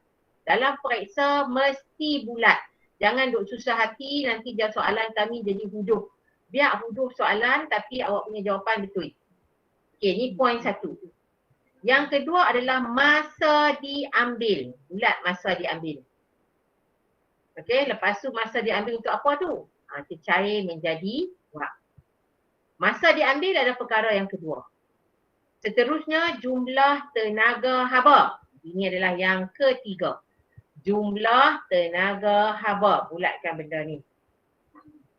Dalam periksa mesti bulat. Jangan duk susah hati, nanti soalan kami jadi huduh. Biar huduh soalan tapi awak punya jawapan betul. Okey, ni poin satu. Yang kedua adalah masa diambil. Bulat masa diambil. Okey, lepas tu masa diambil untuk apa tu? Cecair menjadi wap. Masa diambil adalah perkara yang kedua. Seterusnya jumlah tenaga haba. Ini adalah yang ketiga. Jumlah tenaga haba. Bulatkan benda ni.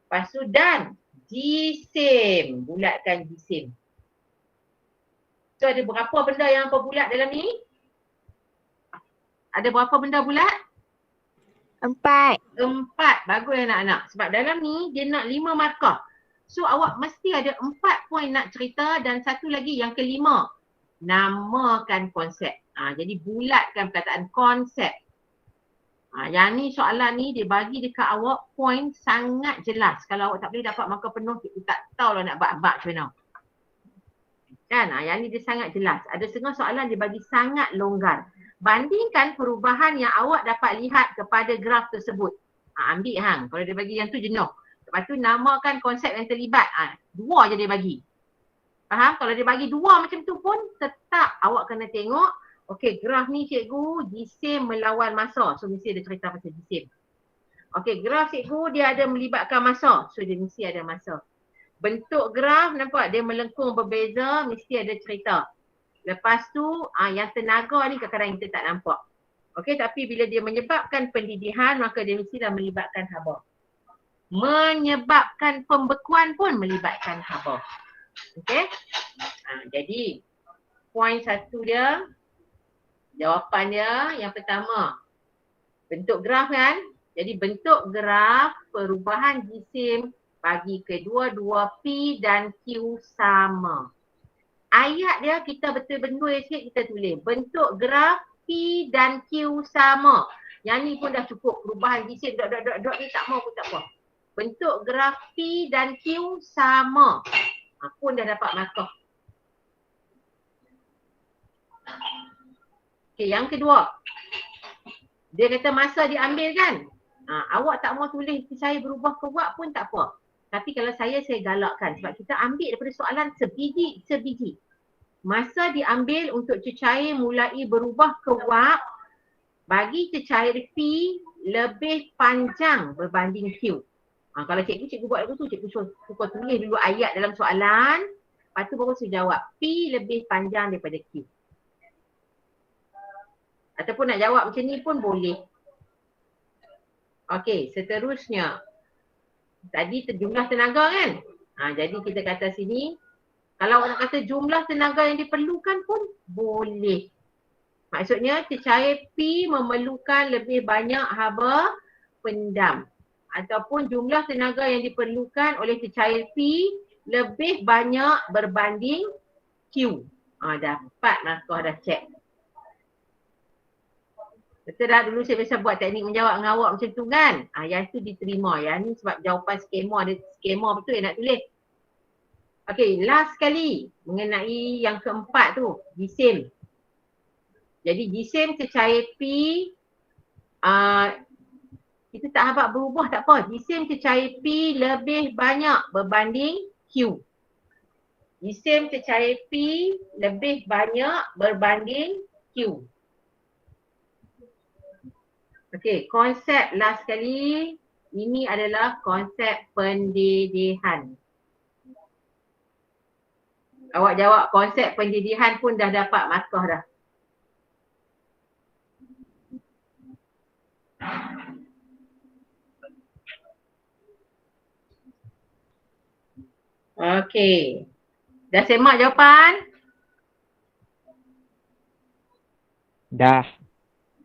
Lepas tu dan jisim. Bulatkan jisim. So ada berapa benda yang bulat dalam ni? Ada berapa benda bulat? 4. 4. Bagus anak-anak. Sebab dalam ni dia nak 5 markah. So awak mesti ada 4 poin nak cerita dan satu lagi yang kelima. Namakan konsep. Jadi bulatkan perkataan konsep. Yang ni soalan ni dia bagi dekat awak poin sangat jelas. Kalau awak tak boleh dapat markah penuh, kita tak tahu lah nak bak-bak macam mana. Kan? Yang ni dia sangat jelas. Ada setengah soalan dia bagi sangat longgar. Bandingkan perubahan yang awak dapat lihat kepada graf tersebut. Ambil hang. Kalau dia bagi yang tu jenuh. Lepas tu namakan konsep yang terlibat. 2 je dia bagi. Faham? Kalau dia bagi dua macam tu pun tetap awak kena tengok. Okey, graf ni cikgu jisim melawan masa. So mesti ada cerita pasal jisim. Okey, graf cikgu dia ada melibatkan masa. So dia mesti ada masa. Bentuk graf nampak dia melengkung berbeza, mesti ada cerita. Lepas tu yang tenaga ni kadang-kadang kita tak nampak. Okey, tapi bila dia menyebabkan pendidihan maka dia mestilah melibatkan haba. Menyebabkan pembekuan pun melibatkan haba. Okey. Jadi poin satu dia, jawapan dia yang pertama, bentuk graf kan. Jadi bentuk graf perubahan jisim bagi kedua-dua P dan Q sama. Ayat dia kita betul-betul sikit kita tulis. Bentuk graf P dan Q sama. Yang ni pun dah cukup. Perubahan jisim dot ni tak mau pun tak apa. Bentuk graf P dan Q sama. Pun dah dapat markah. Okay, yang kedua. Dia kata masa diambil kan. Awak tak mau tulis saya berubah ke wak pun tak apa. Tapi kalau saya galakkan. Sebab kita ambil daripada soalan sebiji. Masa diambil untuk cecair mulai berubah ke wak. Bagi cecair P lebih panjang berbanding Q. Kalau cikgu buat lagu tu, cikgu suka tulis dulu ayat dalam soalan. Lepas tu baru saya jawab. P lebih panjang daripada Q. Ataupun nak jawab macam ni pun boleh. Okey, seterusnya. Tadi jumlah tenaga kan? Jadi kita kata sini. Kalau orang kata jumlah tenaga yang diperlukan pun boleh. Maksudnya cecair P memerlukan lebih banyak haba pendam. Ataupun jumlah tenaga yang diperlukan oleh cecair P lebih banyak berbanding Q. Dapat markah dah check. Betul dah, dulu saya biasa buat teknik menjawab dengan awak macam tu kan. Yang tu diterima. Yang ni sebab jawapan skema, ada skema betul yang nak tulis. Okey, last sekali mengenai yang keempat tu, jisim. Jadi jisim cecair P, kita tak habaq berubah tak apa. Jisim cecair P lebih banyak berbanding Q. Jisim cecair P lebih banyak berbanding Q. Okey, konsep last sekali. Ini adalah konsep pendidihan. Awak jawab konsep pendidihan pun dah dapat markah dah. Okey. Dah semak jawapan? Dah.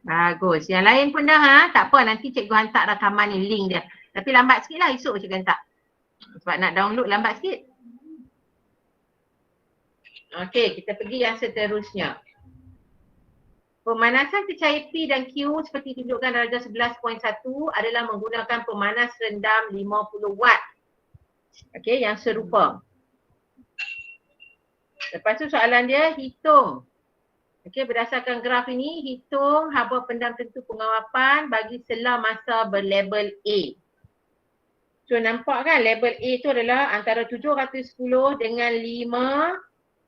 Bagus. Yang lain pun dah tak apa, nanti cikgu hantar rakaman ni, link dia. Tapi lambat sikit lah, esok cikgu hantar. Sebab nak download lambat sikit. Okey, kita pergi yang seterusnya. Pemanasan cecair P dan Q seperti tunjukkan darjah 11.1 adalah menggunakan pemanas rendam 50 watt. Okey, yang serupa. Lepas tu soalan dia, hitung. Okey, berdasarkan graf ini, hitung haba pendam tentu pengawapan bagi sela masa berlabel A. So nampak kan label A tu adalah antara 710 dengan 500.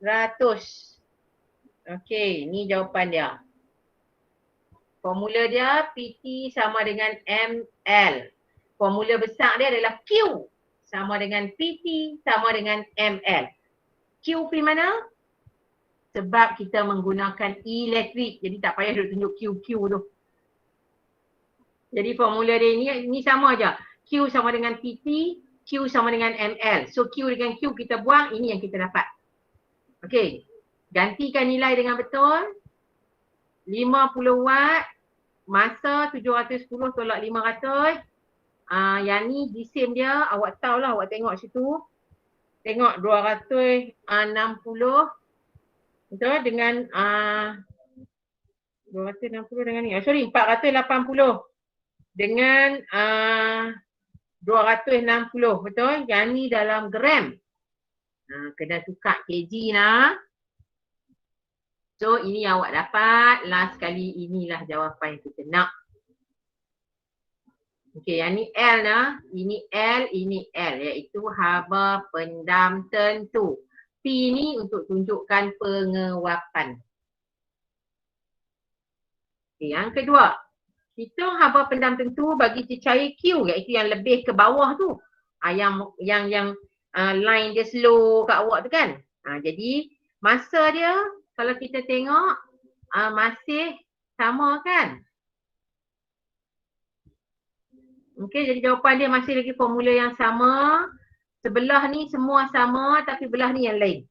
Okey, ni jawapan dia. Formula dia PT sama dengan ML. Formula besar dia adalah Q sama dengan PT sama dengan ML. Q pergi mana? Sebab kita menggunakan elektrik. Jadi tak payah duk tunjuk QQ tu. Jadi formula dia ni sama aja. Q sama dengan PT, Q sama dengan ML. So Q dengan Q kita buang, ini yang kita dapat. Okey. Gantikan nilai dengan betul. 50 watt, masa 710 tolak 500. Yang ni jisim dia, awak tahulah, awak tengok situ. Tengok 260. Betul dengan 260 dengan ni. 480 dengan 260. Betul? Yang ni dalam gram. Kena tukar kg lah. So ini yang awak dapat. Last kali inilah jawapan yang kita nak. Okey, yang ni L lah. Ini L, ini L. Iaitu haba pendam tentu. P ni untuk tunjukkan penguapan. Okay, yang kedua, hitung haba pendam tentu bagi cecair Q, iaitu yang lebih ke bawah tu. Yang line dia slow kat awak tu kan. Jadi masa dia kalau kita tengok masih sama kan. Okey, jadi jawapan dia masih lagi formula yang sama. Sebelah ni semua sama tapi belah ni yang lain.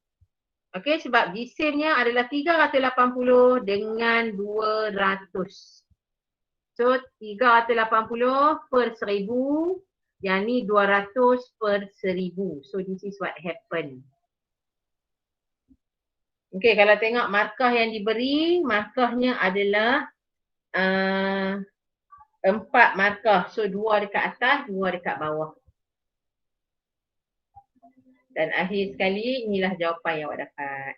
Okey, sebab jisimnya adalah 380 dengan 200. So 380 per 1000, yang ni 200 per 1000. So this is what happened. Okey, kalau tengok markah yang diberi, markahnya adalah 4 markah. So 2 dekat atas, 2 dekat bawah. Dan akhir sekali, inilah jawapan yang awak dapat.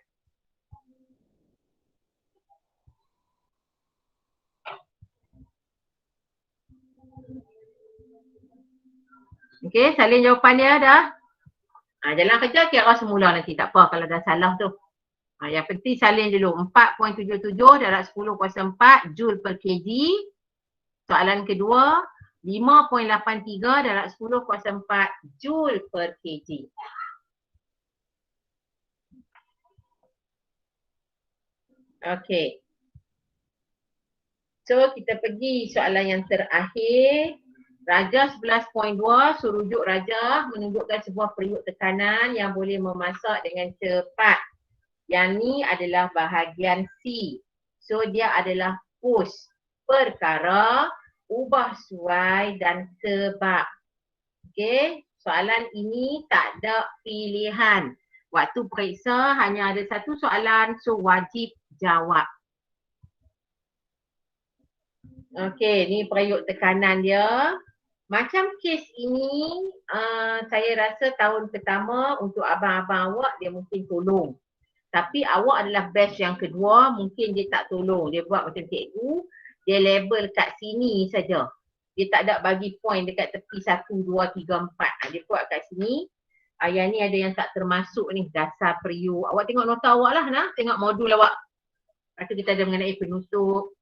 Okey, salin jawapan dia dah. Jalan kerja kira semula nanti. Tak apa kalau dah salah tu. Yang penting salin dulu. 4.77 darab 10 kuasa 4 Joule per kg. Soalan kedua, 5.83 darab 10 kuasa 4 Joule per kg. Okey. So kita pergi soalan yang terakhir. Raja 11.2, surujuk raja menunjukkan sebuah periuk tekanan yang boleh memasak dengan cepat. Yang ni adalah bahagian C. So dia adalah push. Perkara, ubah suai dan sebab. Okey, soalan ini tak ada pilihan. Waktu periksa hanya ada satu soalan, so wajib jawab. Okey, ni periuk tekanan dia. Macam kes ini, saya rasa tahun pertama untuk abang-abang awak dia mungkin tolong. Tapi awak adalah batch yang kedua, mungkin dia tak tolong. Dia buat macam cikgu, dia label kat sini saja. Dia tak ada bagi point dekat tepi 1, 2, 3, 4. Dia buat kat sini. Yang ni ada yang tak termasuk ni, dasar periuk. Awak tengok nota awak lah, nah. Tengok modul awak. Lepas tu kita ada mengenai penutup.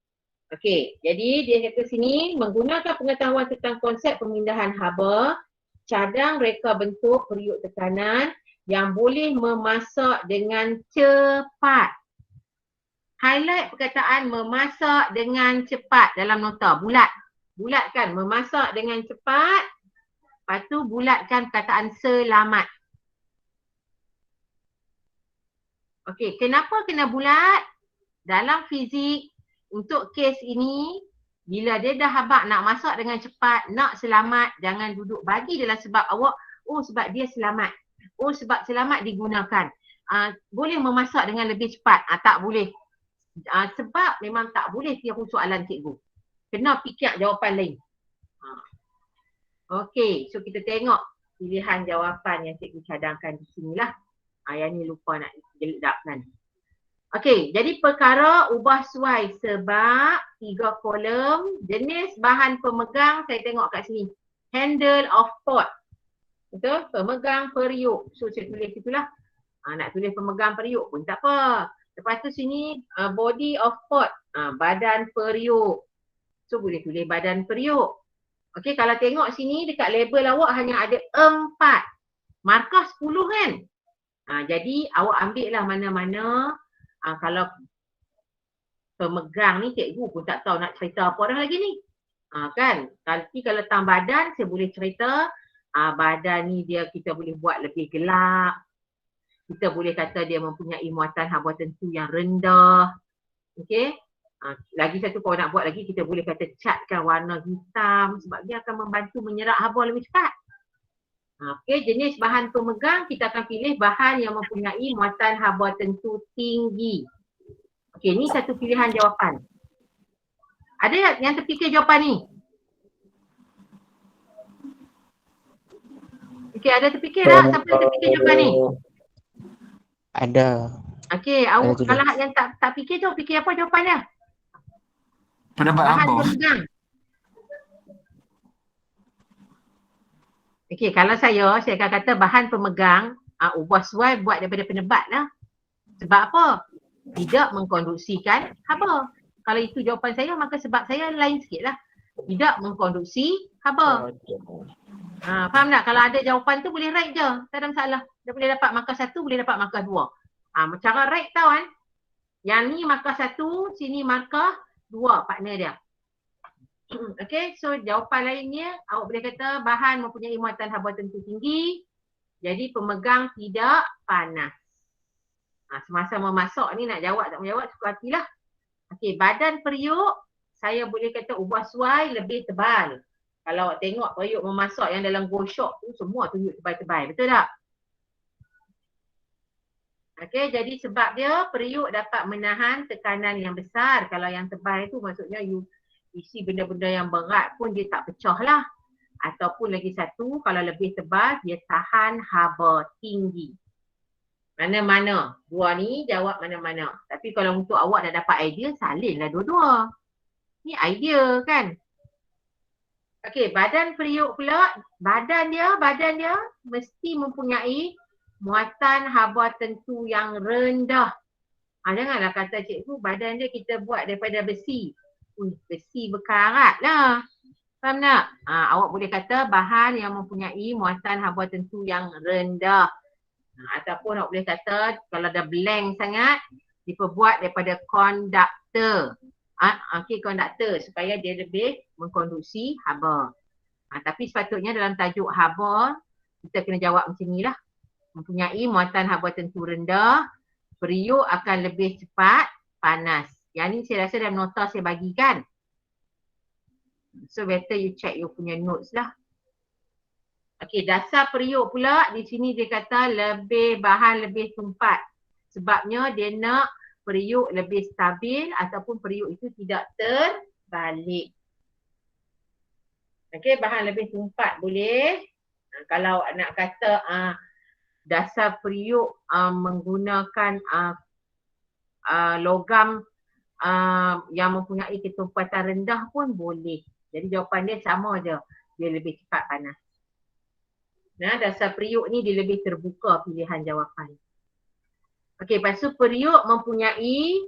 Okey, jadi dia kata sini, menggunakan pengetahuan tentang konsep pemindahan haba, cadang reka bentuk periuk tekanan yang boleh memasak dengan cepat. Highlight perkataan memasak dengan cepat dalam nota, bulat. Bulatkan, memasak dengan cepat. Lepas tu bulatkan perkataan selamat. Okey, kenapa kena bulat? Dalam fizik, untuk kes ini, bila dia dah habaq nak masak dengan cepat, nak selamat, jangan duduk bagi dalam sebab awak, oh sebab dia selamat. Oh sebab selamat digunakan. Boleh memasak dengan lebih cepat? Tak boleh. Sebab memang tak boleh tiru soalan cikgu. Kena fikir jawapan lain. Okey, so kita tengok pilihan jawapan yang cikgu cadangkan di sinilah. Yang ni lupa nak jeledapkan. Okey, jadi perkara ubah suai sebab 3 kolom, jenis bahan pemegang saya tengok kat sini. Handle of pot. Betul? Pemegang periuk. So saya tulis itulah. Nak tulis pemegang periuk pun tak apa. Lepas tu sini body of pot. Badan periuk. So boleh tulis badan periuk. Okey, kalau tengok sini dekat label awak hanya ada 4. Markah 10 kan? Jadi awak ambil lah mana-mana. Kalau pemegang ni cikgu pun tak tahu nak cerita apa dah lagi ni. Kan? Tapi kalau tang badan saya boleh cerita badan ni dia kita boleh buat lebih gelap. Kita boleh kata dia mempunyai muatan haba tentu yang rendah. Okey? Lagi satu kalau nak buat lagi kita boleh kata catkan warna hitam sebab dia akan membantu menyerap haba lebih cepat. Okey, jenis bahan pemegang kita akan pilih bahan yang mempunyai muatan haba tentu tinggi. Okey, ni satu pilihan jawapan. Ada yang terfikir jawapan ni? Okey, ada terfikir tak? Siapa yang terfikir jawapan ni? Ada. Okey, awak kalau yang tak fikir tu, fikir apa jawapannya? Pendapat Bahan abang. pemegang. Okey, kalau saya akan kata bahan pemegang ubah suai buat daripada penebat lah. Sebab apa? Tidak mengkonduksikan haba. Kalau itu jawapan saya, maka sebab saya lain sikit lah. Tidak mengkonduksi haba. Faham tak? Kalau ada jawapan tu boleh right je. Tak ada masalah. Dia boleh dapat markah 1, boleh dapat markah 2. Cara right tau kan. Yang ni markah 1, sini markah 2 partner dia. Okay, so jawapan lainnya awak boleh kata bahan mempunyai muatan haba tentu tinggi. Jadi pemegang tidak panas. Semasa memasak ni nak jawab tak menjawab suka hatilah. Okay, badan periuk saya boleh kata ubah suai lebih tebal. Kalau awak tengok periuk memasak yang dalam go shop tu semua periuk tebal-tebal. Betul tak? Okay, jadi sebab dia periuk dapat menahan tekanan yang besar. Kalau yang tebal itu maksudnya you isi benda-benda yang berat pun dia tak pecah lah. Ataupun lagi satu, kalau lebih tebal dia tahan haba tinggi. Mana-mana. Dua ni jawab mana-mana. Tapi kalau untuk awak nak dapat idea, salinlah dua-dua. Ni idea kan. Okey, badan periuk pula, badan dia mesti mempunyai muatan haba tentu yang rendah. Janganlah kata cikgu badan dia kita buat daripada besi. Besi berkarat lah. Faham tak? Awak boleh kata bahan yang mempunyai muatan haba tentu yang rendah. Ataupun awak boleh kata kalau dah blank sangat, diperbuat daripada konduktor. Okey, konduktor supaya dia lebih mengkonduksi haba. Tapi sepatutnya dalam tajuk haba, kita kena jawab macam ni lah. Mempunyai muatan haba tentu rendah, periuk akan lebih cepat panas. Yang ni saya rasa dalam nota saya bagikan. So better you check you punya notes lah. Okey, dasar periuk pula di sini dia kata bahan lebih tumpat. Sebabnya dia nak periuk lebih stabil ataupun periuk itu tidak terbalik. Okey, bahan lebih tumpat boleh. Kalau nak kata dasar periuk menggunakan logam yang mempunyai ketumpatan rendah pun boleh. Jadi jawapan dia sama je. Dia lebih cepat panas. Dasar periuk ni dia lebih terbuka pilihan jawapan. Okey, lepas tu periuk mempunyai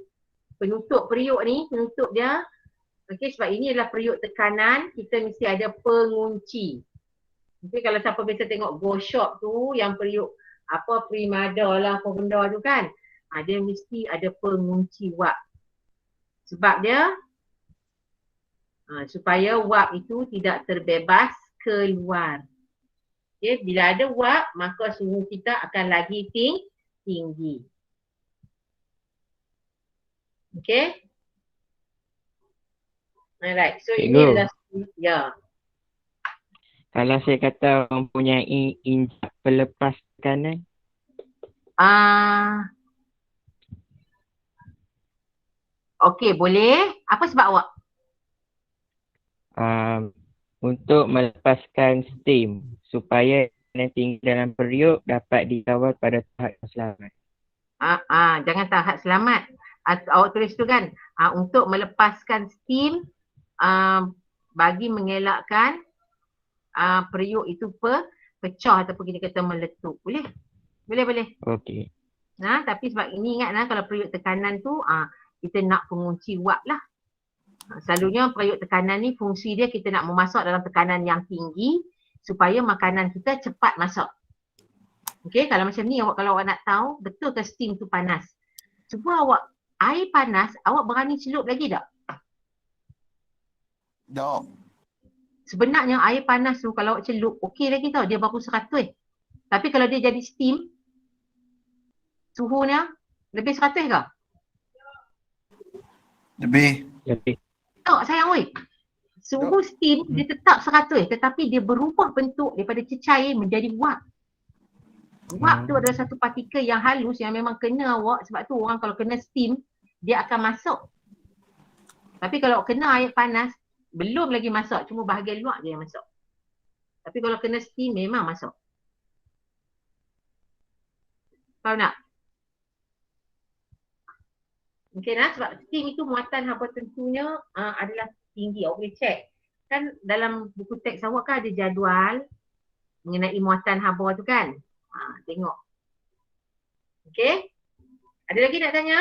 penutup periuk ni, penutup dia. Okey, sebab ini adalah periuk tekanan, kita mesti ada pengunci. Okey, kalau siapa biasa tengok go shop tu yang periuk Primada lah apa benda tu kan. Dia mesti ada pengunci wap. Sebab dia supaya wap itu tidak terbebas keluar. Okay, bila ada wap, maka suhu kita akan lagi tinggi. Okay. Alright, so ini adalah Kalau saya kata mempunyai injak pelepas tekanan. Okey, boleh. Apa sebab awak? Untuk melepaskan steam supaya tekanan tinggi dalam periuk dapat dikawal pada tahap yang selamat. Jangan tahap selamat. Awak tulis tu kan, untuk melepaskan steam bagi mengelakkan periuk itu pecah ataupun kita kata meletup. Boleh? Boleh. Okey. Tapi sebab ini ingat kalau periuk tekanan tu kita nak pengunci wap lah. Selalunya periuk tekanan ni fungsi dia kita nak memasak dalam tekanan yang tinggi supaya makanan kita cepat masak. Okey, kalau macam ni kalau awak nak tahu betul ke steam tu panas. Cuba awak air panas, awak berani celup lagi tak? Tak. Sebenarnya air panas tu kalau awak celup okey lagi tau, dia baru 100. Tapi kalau dia jadi steam, suhunya lebih 100 ke? Lebih. Tak sayang weh. Suhu steam dia tetap 100 tetapi dia berubah bentuk daripada cecair menjadi wap. Wap tu adalah satu partikel yang halus yang memang kena awak, sebab tu orang kalau kena steam dia akan masuk. Tapi kalau kena air panas belum lagi masuk, cuma bahagian luar je yang masuk. Tapi kalau kena steam memang masuk. Faham tak? Mungkin sebab steam itu muatan haba tentunya adalah tinggi. Awak boleh cek. Kan dalam buku teks awak kan ada jadual mengenai muatan haba tu kan. Tengok. Okey. Ada lagi nak tanya?